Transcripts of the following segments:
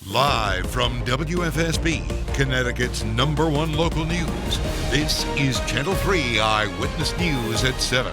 Live from WFSB, Connecticut's #1 local news, this is Channel 3 Eyewitness News at 7.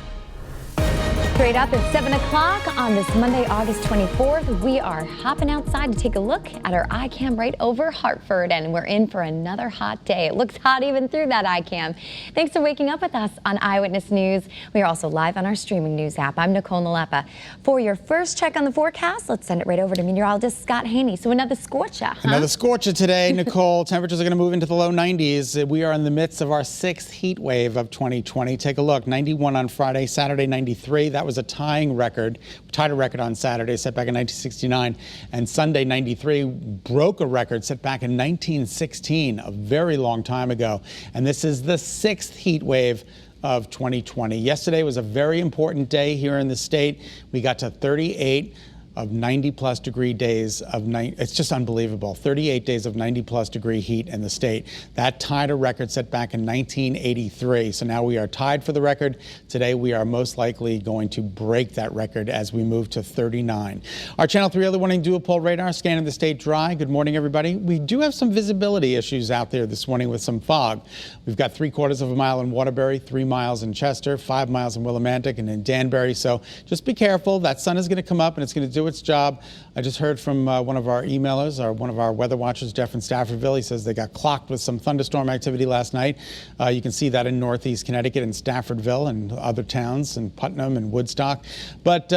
Straight up at 7 o'clock on this Monday, August 24th, we are hopping outside to take a look at our iCam right over Hartford, and we're in for another hot day. It looks hot even through that iCam. Thanks for waking up with us on Eyewitness News. We are also live on our streaming news app. I'm Nicole Nalepa. For your first check on the forecast, let's send it right over to meteorologist Scot Haney. So another scorcher, huh? Another scorcher today, Nicole. Temperatures are going to move into the low 90s. We are in the midst of our 6th heat wave of 2020. Take a look. 91 on Friday, Saturday 93. That was a tied a record on Saturday, set back in 1969, and Sunday 93 broke a record set back in 1916, a very long time ago. And this is the 6th heat wave of 2020. Yesterday was a very important day here in the state. We got to 38 of 90-plus degree days it's just unbelievable. 38 days of 90-plus degree heat in the state. That tied a record set back in 1983. So now we are tied for the record. Today we are most likely going to break that record as we move to 39. Our Channel 3 early warning dual pole radar scanning the state dry. Good morning, everybody. We do have some visibility issues out there this morning with some fog. We've got 3/4 of a mile in Waterbury, 3 miles in Chester, 5 miles in Willimantic and in Danbury. So just be careful. That sun is going to come up and it's going to do its job. I just heard from one of our emailers, or one of our weather watchers, Jeff in Staffordville. He says they got clocked with some thunderstorm activity last night. You can see that in northeast Connecticut and Staffordville and other towns and Putnam and Woodstock. But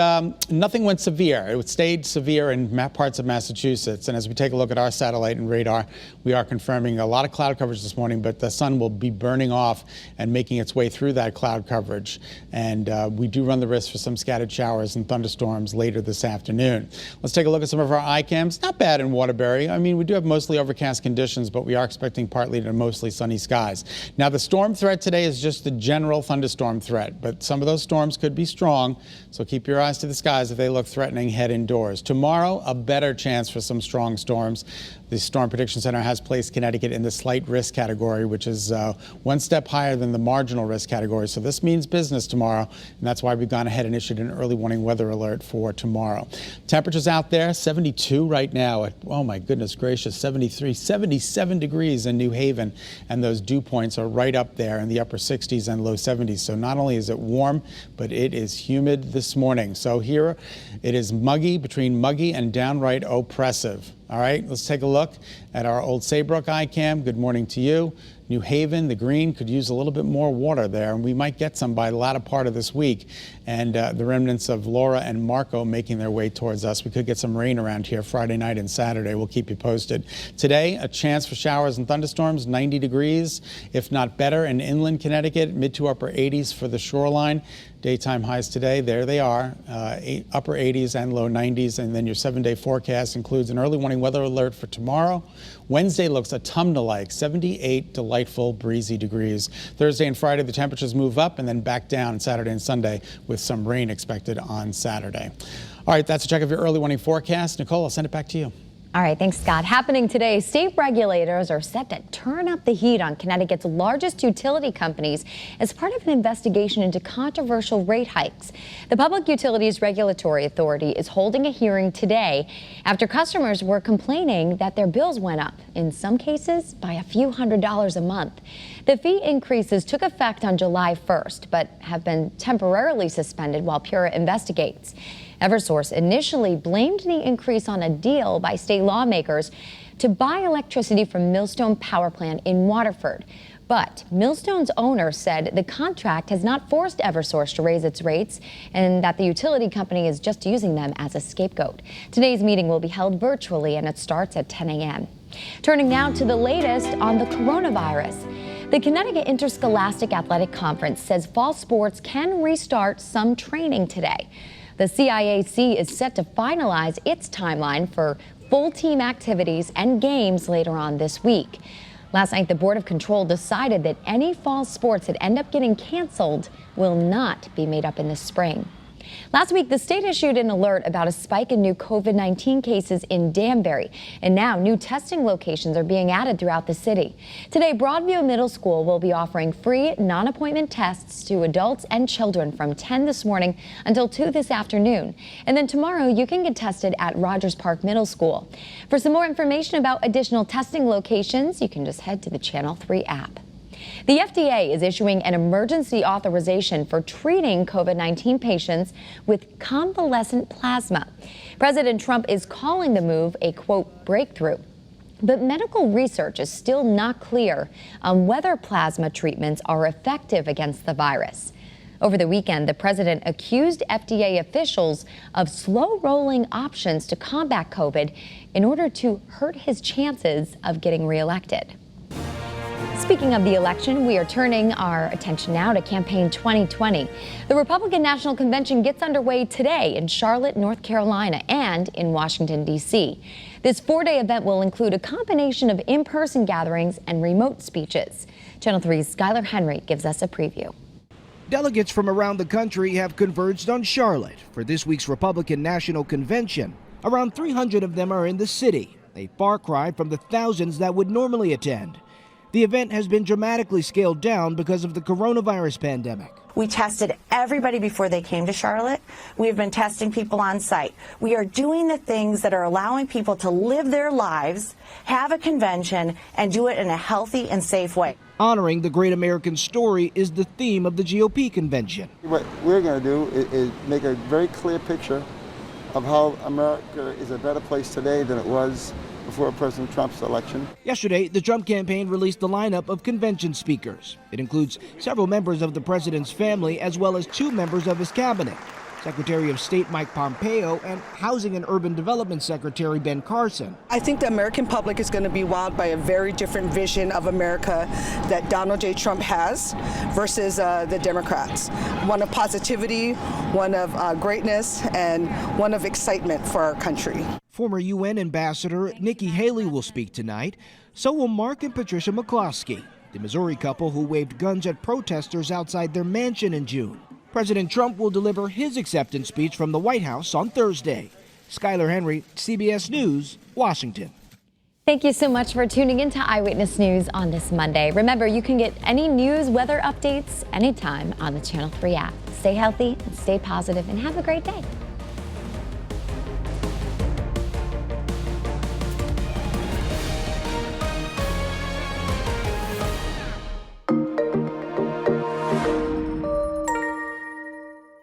nothing went severe. It stayed severe in parts of Massachusetts. And as we take a look at our satellite and radar, we are confirming a lot of cloud coverage this morning, but the sun will be burning off and making its way through that cloud coverage. And we do run the risk for some scattered showers and thunderstorms later this afternoon. Let's take a look at some of our iCams. Not bad in Waterbury. I mean, we do have mostly overcast conditions, but we are expecting partly to mostly sunny skies. Now, the storm threat today is just the general thunderstorm threat, but some of those storms could be strong, so keep your eyes to the skies. If they look threatening, head indoors. Tomorrow, a better chance for some strong storms. The Storm Prediction Center has placed Connecticut in the slight risk category, which is one step higher than the marginal risk category. So this means business tomorrow, and that's why we've gone ahead and issued an early warning weather alert for tomorrow. Temperatures out there, 72 right now. Oh my goodness gracious, 73, 77 degrees in New Haven, and those dew points are right up there in the upper 60s and low 70s. So not only is it warm, but it is humid this morning. So here it is muggy, between muggy and downright oppressive. All right, let's take a look at our Old Saybrook iCam. Good morning to you. New Haven, the green, could use a little bit more water there, and we might get some by the latter part of this week. And the remnants of Laura and Marco making their way towards us. We could get some rain around here Friday night and Saturday. We'll keep you posted. Today, a chance for showers and thunderstorms, 90 degrees, if not better, in inland Connecticut, mid to upper 80s for the shoreline. Daytime highs today, there they are, upper 80s and low 90s. And then your 7-day forecast includes an early warning weather alert for tomorrow. Wednesday looks autumnal-like, 78 delightful breezy degrees. Thursday and Friday, the temperatures move up and then back down Saturday and Sunday with some rain expected on Saturday. All right, that's a check of your early warning forecast. Nicole, I'll send it back to you. All right, thanks, Scott. Happening today, state regulators are set to turn up the heat on Connecticut's largest utility companies as part of an investigation into controversial rate hikes. The Public Utilities Regulatory Authority is holding a hearing today after customers were complaining that their bills went up, in some cases by a few $100s a month. The fee increases took effect on July 1st, but have been temporarily suspended while PURA investigates. Eversource initially blamed the increase on a deal by state lawmakers to buy electricity from Millstone Power Plant in Waterford. But Millstone's owner said the contract has not forced Eversource to raise its rates and that the utility company is just using them as a scapegoat. Today's meeting will be held virtually and it starts at 10 a.m. Turning now to the latest on the coronavirus. The Connecticut Interscholastic Athletic Conference says fall sports can restart some training today. The CIAC is set to finalize its timeline for full team activities and games later on this week. Last night, the Board of Control decided that any fall sports that end up getting canceled will not be made up in the spring. Last week, the state issued an alert about a spike in new COVID-19 cases in Danbury, and now new testing locations are being added throughout the city. Today, Broadview Middle School will be offering free non-appointment tests to adults and children from 10 this morning until 2 this afternoon. And then tomorrow, you can get tested at Rogers Park Middle School. For some more information about additional testing locations, you can just head to the Channel 3 app. The FDA is issuing an emergency authorization for treating COVID-19 patients with convalescent plasma. President Trump is calling the move a, quote, breakthrough. But medical research is still not clear on whether plasma treatments are effective against the virus. Over the weekend, the president accused FDA officials of slow-rolling options to combat COVID in order to hurt his chances of getting reelected. Speaking of the election, we are turning our attention now to Campaign 2020. The Republican National Convention gets underway today in Charlotte, North Carolina, and in Washington, D.C. This four-day event will include a combination of in-person gatherings and remote speeches. Channel 3's Skylar Henry gives us a preview. Delegates from around the country have converged on Charlotte for this week's Republican National Convention. Around 300 of them are in the city, a far cry from the thousands that would normally attend. The event has been dramatically scaled down because of the coronavirus pandemic. We tested everybody before they came to Charlotte. We have been testing people on site. We are doing the things that are allowing people to live their lives, have a convention, and do it in a healthy and safe way. Honoring the great American story is the theme of the GOP convention. What we're going to do is make a very clear picture of how America is a better place today than it was before President Trump's election. Yesterday, the Trump campaign released the lineup of convention speakers. It includes several members of the president's family as well as 2 members of his cabinet, Secretary of State Mike Pompeo and Housing and Urban Development Secretary Ben Carson. I think the American public is going to be wowed by a very different vision of America that Donald J. Trump has versus the Democrats. One of positivity, one of greatness, and one of excitement for our country. Former UN Ambassador Nikki Haley will speak tonight. So will Mark and Patricia McCloskey, the Missouri couple who waved guns at protesters outside their mansion in June. President Trump will deliver his acceptance speech from the White House on Thursday. Skylar Henry, CBS News, Washington. Thank you so much for tuning in to Eyewitness News on this Monday. Remember, you can get any news, weather updates anytime on the Channel 3 app. Stay healthy, stay positive, and have a great day.